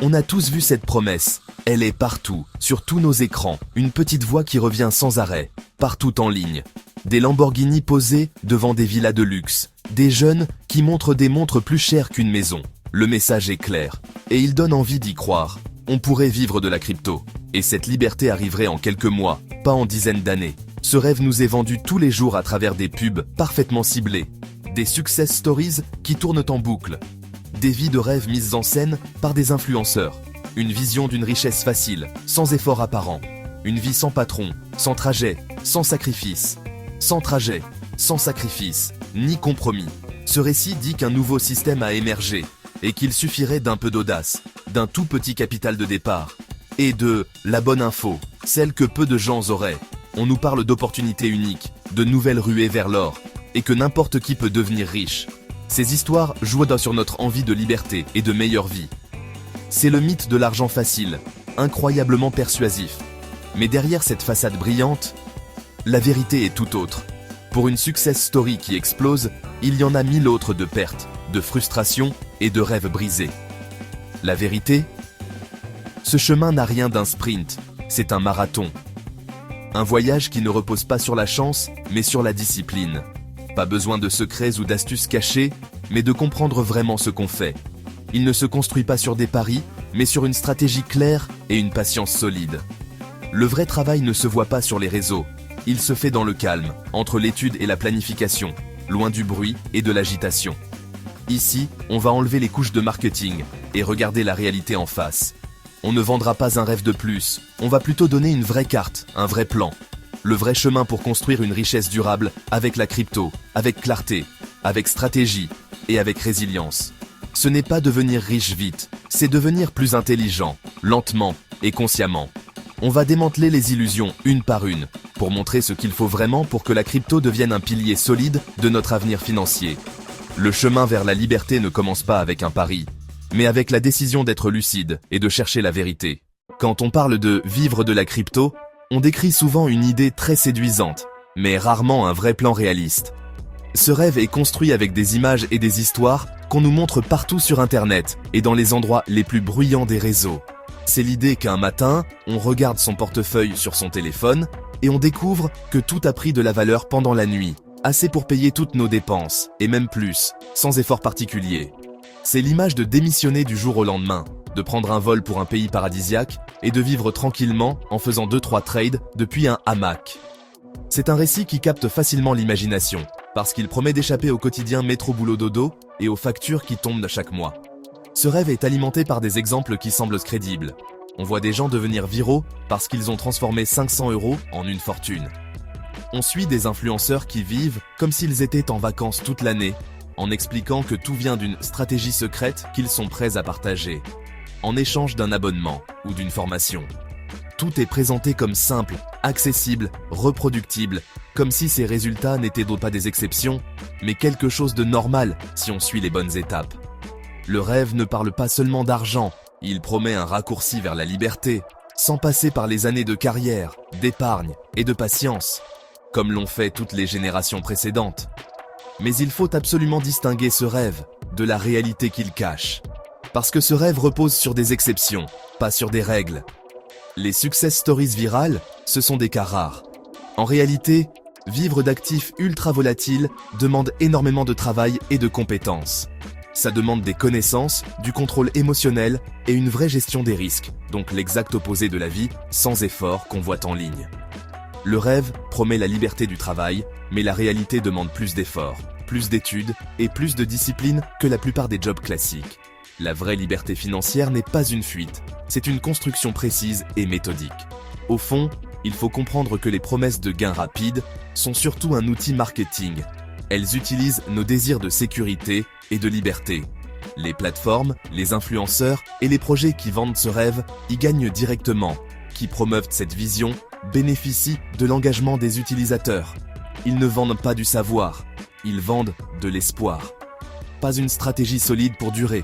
On a tous vu cette promesse. Elle est partout, sur tous nos écrans, une petite voix qui revient sans arrêt, partout en ligne. Des Lamborghini posés devant des villas de luxe, des jeunes qui montrent des montres plus chères qu'une maison. Le message est clair, et il donne envie d'y croire. On pourrait vivre de la crypto, et cette liberté arriverait en quelques mois, pas en dizaines d'années. Ce rêve nous est vendu tous les jours à travers des pubs parfaitement ciblées, des success stories qui tournent en boucle, des vies de rêve mises en scène par des influenceurs, une vision d'une richesse facile, sans effort apparent, une vie sans patron, sans trajet, sans sacrifice, ni compromis. Ce récit dit qu'un nouveau système a émergé et qu'il suffirait d'un peu d'audace, d'un tout petit capital de départ et de la bonne info, celle que peu de gens auraient. On nous parle d'opportunités uniques, de nouvelles ruées vers l'or et que n'importe qui peut devenir riche. Ces histoires jouent sur notre envie de liberté et de meilleure vie. C'est le mythe de l'argent facile, incroyablement persuasif. Mais derrière cette façade brillante, la vérité est tout autre. Pour une success story qui explose, il y en a 1000 autres de pertes, de frustrations et de rêves brisés. La vérité ? Ce chemin n'a rien d'un sprint, c'est un marathon. Un voyage qui ne repose pas sur la chance, mais sur la discipline. Pas besoin de secrets ou d'astuces cachées, mais de comprendre vraiment ce qu'on fait. Il ne se construit pas sur des paris, mais sur une stratégie claire et une patience solide. Le vrai travail ne se voit pas sur les réseaux. Il se fait dans le calme, entre l'étude et la planification, loin du bruit et de l'agitation. Ici, on va enlever les couches de marketing et regarder la réalité en face. On ne vendra pas un rêve de plus, on va plutôt donner une vraie carte, un vrai plan. Le vrai chemin pour construire une richesse durable avec la crypto, avec clarté, avec stratégie et avec résilience. Ce n'est pas devenir riche vite, c'est devenir plus intelligent, lentement et consciemment. On va démanteler les illusions une par une, pour montrer ce qu'il faut vraiment pour que la crypto devienne un pilier solide de notre avenir financier. Le chemin vers la liberté ne commence pas avec un pari, mais avec la décision d'être lucide et de chercher la vérité. Quand on parle de vivre de la crypto, on décrit souvent une idée très séduisante, mais rarement un vrai plan réaliste. Ce rêve est construit avec des images et des histoires qu'on nous montre partout sur Internet et dans les endroits les plus bruyants des réseaux. C'est l'idée qu'un matin, on regarde son portefeuille sur son téléphone et on découvre que tout a pris de la valeur pendant la nuit, assez pour payer toutes nos dépenses, et même plus, sans effort particulier. C'est l'image de démissionner du jour au lendemain, de prendre un vol pour un pays paradisiaque et de vivre tranquillement en faisant 2-3 trades depuis un hamac. C'est un récit qui capte facilement l'imagination, parce qu'il promet d'échapper au quotidien métro-boulot-dodo et aux factures qui tombent chaque mois. Ce rêve est alimenté par des exemples qui semblent crédibles. On voit des gens devenir viraux parce qu'ils ont transformé 500 € en une fortune. On suit des influenceurs qui vivent comme s'ils étaient en vacances toute l'année, en expliquant que tout vient d'une stratégie secrète qu'ils sont prêts à partager, en échange d'un abonnement ou d'une formation. Tout est présenté comme simple, accessible, reproductible, comme si ces résultats n'étaient donc pas des exceptions, mais quelque chose de normal si on suit les bonnes étapes. Le rêve ne parle pas seulement d'argent, il promet un raccourci vers la liberté, sans passer par les années de carrière, d'épargne et de patience, comme l'ont fait toutes les générations précédentes. Mais il faut absolument distinguer ce rêve de la réalité qu'il cache. Parce que ce rêve repose sur des exceptions, pas sur des règles. Les success stories virales, ce sont des cas rares. En réalité, vivre d'actifs ultra volatiles demande énormément de travail et de compétences. Ça demande des connaissances, du contrôle émotionnel et une vraie gestion des risques, donc l'exact opposé de la vie sans effort qu'on voit en ligne. Le rêve promet la liberté du travail, mais la réalité demande plus d'efforts, plus d'études et plus de discipline que la plupart des jobs classiques. La vraie liberté financière n'est pas une fuite, c'est une construction précise et méthodique. Au fond, il faut comprendre que les promesses de gains rapides sont surtout un outil marketing. Elles utilisent nos désirs de sécurité et de liberté. Les plateformes, les influenceurs et les projets qui vendent ce rêve y gagnent directement, qui promeuvent cette vision bénéficient de l'engagement des utilisateurs. Ils ne vendent pas du savoir, ils vendent de l'espoir. Pas une stratégie solide pour durer.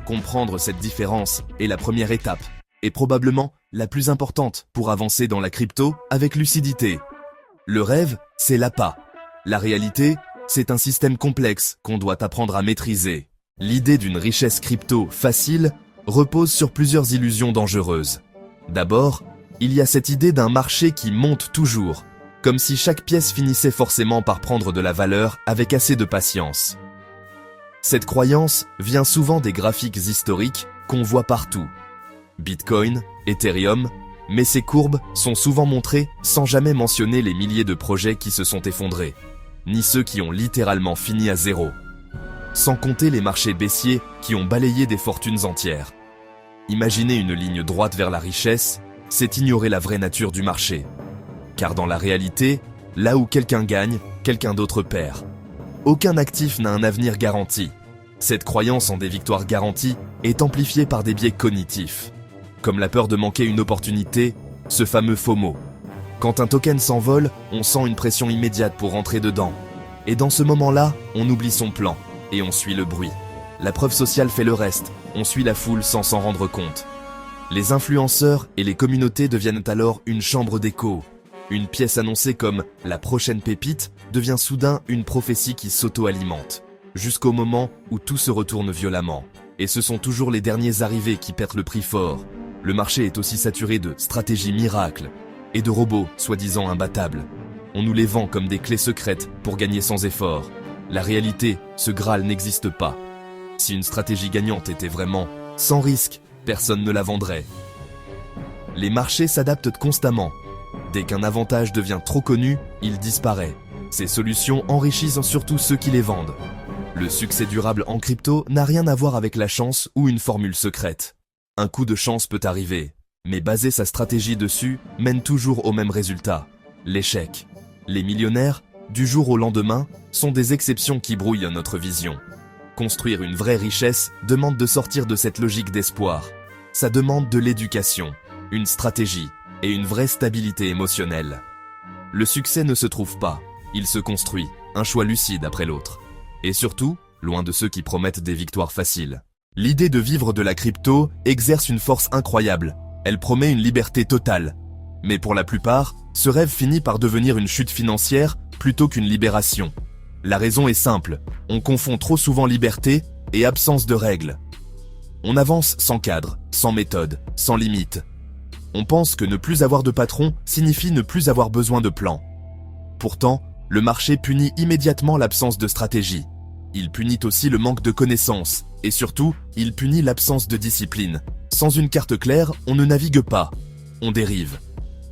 Comprendre cette différence est la première étape, et probablement la plus importante pour avancer dans la crypto avec lucidité. Le rêve, c'est l'appât. La réalité, c'est un système complexe qu'on doit apprendre à maîtriser. L'idée d'une richesse crypto facile repose sur plusieurs illusions dangereuses. D'abord, il y a cette idée d'un marché qui monte toujours, comme si chaque pièce finissait forcément par prendre de la valeur avec assez de patience. Cette croyance vient souvent des graphiques historiques qu'on voit partout. Bitcoin, Ethereum, mais ces courbes sont souvent montrées sans jamais mentionner les milliers de projets qui se sont effondrés, ni ceux qui ont littéralement fini à zéro. Sans compter les marchés baissiers qui ont balayé des fortunes entières. Imaginer une ligne droite vers la richesse, c'est ignorer la vraie nature du marché. Car dans la réalité, là où quelqu'un gagne, quelqu'un d'autre perd. Aucun actif n'a un avenir garanti. Cette croyance en des victoires garanties est amplifiée par des biais cognitifs. Comme la peur de manquer une opportunité, ce fameux FOMO. Quand un token s'envole, on sent une pression immédiate pour rentrer dedans. Et dans ce moment-là, on oublie son plan, et on suit le bruit. La preuve sociale fait le reste, on suit la foule sans s'en rendre compte. Les influenceurs et les communautés deviennent alors une chambre d'écho. Une pièce annoncée comme « la prochaine pépite » devient soudain une prophétie qui s'auto-alimente, jusqu'au moment où tout se retourne violemment. Et ce sont toujours les derniers arrivés qui perdent le prix fort. Le marché est aussi saturé de stratégies miracles et de robots soi-disant imbattables. On nous les vend comme des clés secrètes pour gagner sans effort. La réalité, ce Graal n'existe pas. Si une stratégie gagnante était vraiment sans risque, personne ne la vendrait. Les marchés s'adaptent constamment. Dès qu'un avantage devient trop connu, il disparaît. Ces solutions enrichissent surtout ceux qui les vendent. Le succès durable en crypto n'a rien à voir avec la chance ou une formule secrète. Un coup de chance peut arriver, mais baser sa stratégie dessus mène toujours au même résultat, l'échec. Les millionnaires, du jour au lendemain, sont des exceptions qui brouillent notre vision. Construire une vraie richesse demande de sortir de cette logique d'espoir. Ça demande de l'éducation, une stratégie et une vraie stabilité émotionnelle. Le succès ne se trouve pas, il se construit, un choix lucide après l'autre. Et surtout, loin de ceux qui promettent des victoires faciles. L'idée de vivre de la crypto exerce une force incroyable. Elle promet une liberté totale. Mais pour la plupart, ce rêve finit par devenir une chute financière plutôt qu'une libération. La raison est simple, on confond trop souvent liberté et absence de règles. On avance sans cadre, sans méthode, sans limite. On pense que ne plus avoir de patron signifie ne plus avoir besoin de plan. Pourtant, le marché punit immédiatement l'absence de stratégie. Il punit aussi le manque de connaissances, et surtout, il punit l'absence de discipline. Sans une carte claire, on ne navigue pas, on dérive.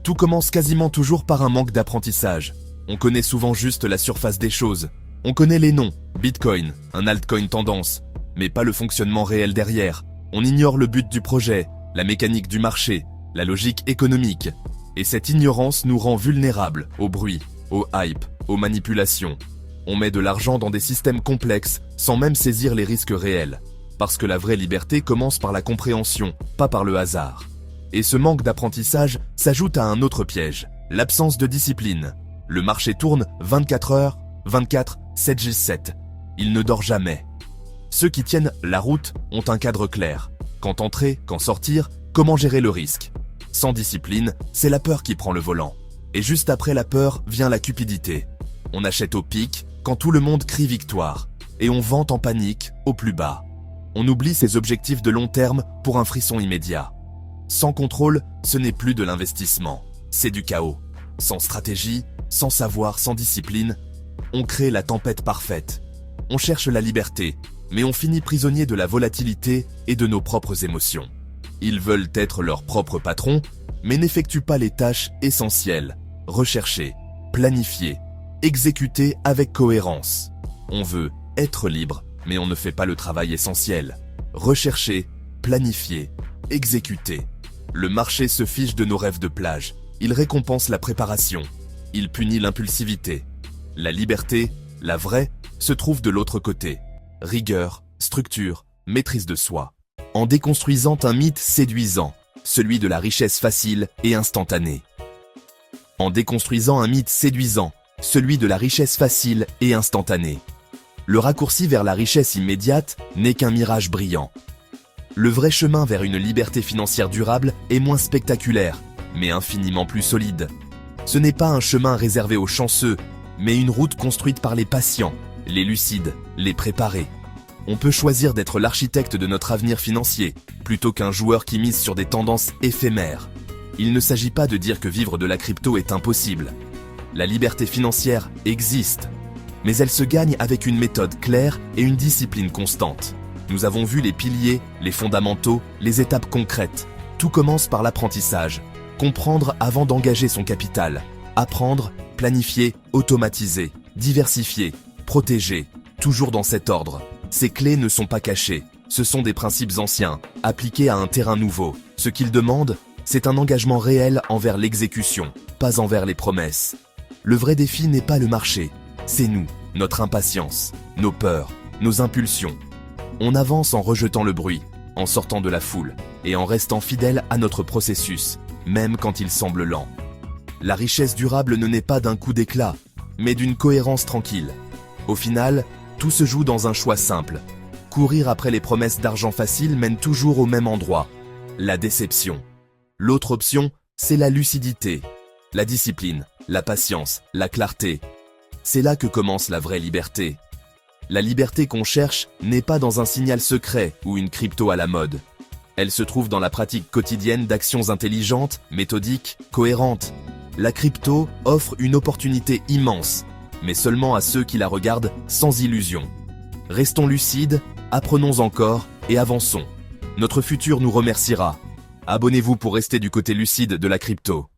Tout commence quasiment toujours par un manque d'apprentissage. On connaît souvent juste la surface des choses. On connaît les noms, Bitcoin, un altcoin tendance, mais pas le fonctionnement réel derrière. On ignore le but du projet, la mécanique du marché, la logique économique. Et cette ignorance nous rend vulnérables au bruit, au hype, aux manipulations. On met de l'argent dans des systèmes complexes sans même saisir les risques réels. Parce que la vraie liberté commence par la compréhension, pas par le hasard. Et ce manque d'apprentissage s'ajoute à un autre piège, l'absence de discipline. Le marché tourne 24 heures, 24, 7G7. Il ne dort jamais. Ceux qui tiennent la route ont un cadre clair. Quand entrer, quand sortir, comment gérer le risque. Sans discipline, c'est la peur qui prend le volant. Et juste après la peur vient la cupidité. On achète au pic, quand tout le monde crie victoire, et on vend en panique, au plus bas. On oublie ses objectifs de long terme pour un frisson immédiat. Sans contrôle, ce n'est plus de l'investissement, c'est du chaos. Sans stratégie, sans savoir, sans discipline, on crée la tempête parfaite. On cherche la liberté, mais on finit prisonnier de la volatilité et de nos propres émotions. Ils veulent être leurs propres patrons, mais n'effectuent pas les tâches essentielles, rechercher, planifier, exécuter avec cohérence. On veut être libre, mais on ne fait pas le travail essentiel. Rechercher, planifier, exécuter. Le marché se fiche de nos rêves de plage. Il récompense la préparation. Il punit l'impulsivité. La liberté, la vraie, se trouve de l'autre côté. Rigueur, structure, maîtrise de soi. En déconstruisant un mythe séduisant, celui de la richesse facile et instantanée. En déconstruisant un mythe séduisant, celui de la richesse facile et instantanée. Le raccourci vers la richesse immédiate n'est qu'un mirage brillant. Le vrai chemin vers une liberté financière durable est moins spectaculaire, mais infiniment plus solide. Ce n'est pas un chemin réservé aux chanceux, mais une route construite par les patients, les lucides, les préparés. On peut choisir d'être l'architecte de notre avenir financier, plutôt qu'un joueur qui mise sur des tendances éphémères. Il ne s'agit pas de dire que vivre de la crypto est impossible. La liberté financière existe, mais elle se gagne avec une méthode claire et une discipline constante. Nous avons vu les piliers, les fondamentaux, les étapes concrètes. Tout commence par l'apprentissage. Comprendre avant d'engager son capital. Apprendre, planifier, automatiser, diversifier, protéger, toujours dans cet ordre. Ces clés ne sont pas cachées. Ce sont des principes anciens, appliqués à un terrain nouveau. Ce qu'ils demandent, c'est un engagement réel envers l'exécution, pas envers les promesses. Le vrai défi n'est pas le marché, c'est nous, notre impatience, nos peurs, nos impulsions. On avance en rejetant le bruit, en sortant de la foule, et en restant fidèle à notre processus, même quand il semble lent. La richesse durable ne naît pas d'un coup d'éclat, mais d'une cohérence tranquille. Au final, tout se joue dans un choix simple. Courir après les promesses d'argent facile mène toujours au même endroit, la déception. L'autre option, c'est la lucidité, la discipline, la patience, la clarté. C'est là que commence la vraie liberté. La liberté qu'on cherche n'est pas dans un signal secret ou une crypto à la mode. Elle se trouve dans la pratique quotidienne d'actions intelligentes, méthodiques, cohérentes. La crypto offre une opportunité immense, mais seulement à ceux qui la regardent sans illusion. Restons lucides, apprenons encore et avançons. Notre futur nous remerciera. Abonnez-vous pour rester du côté lucide de la crypto.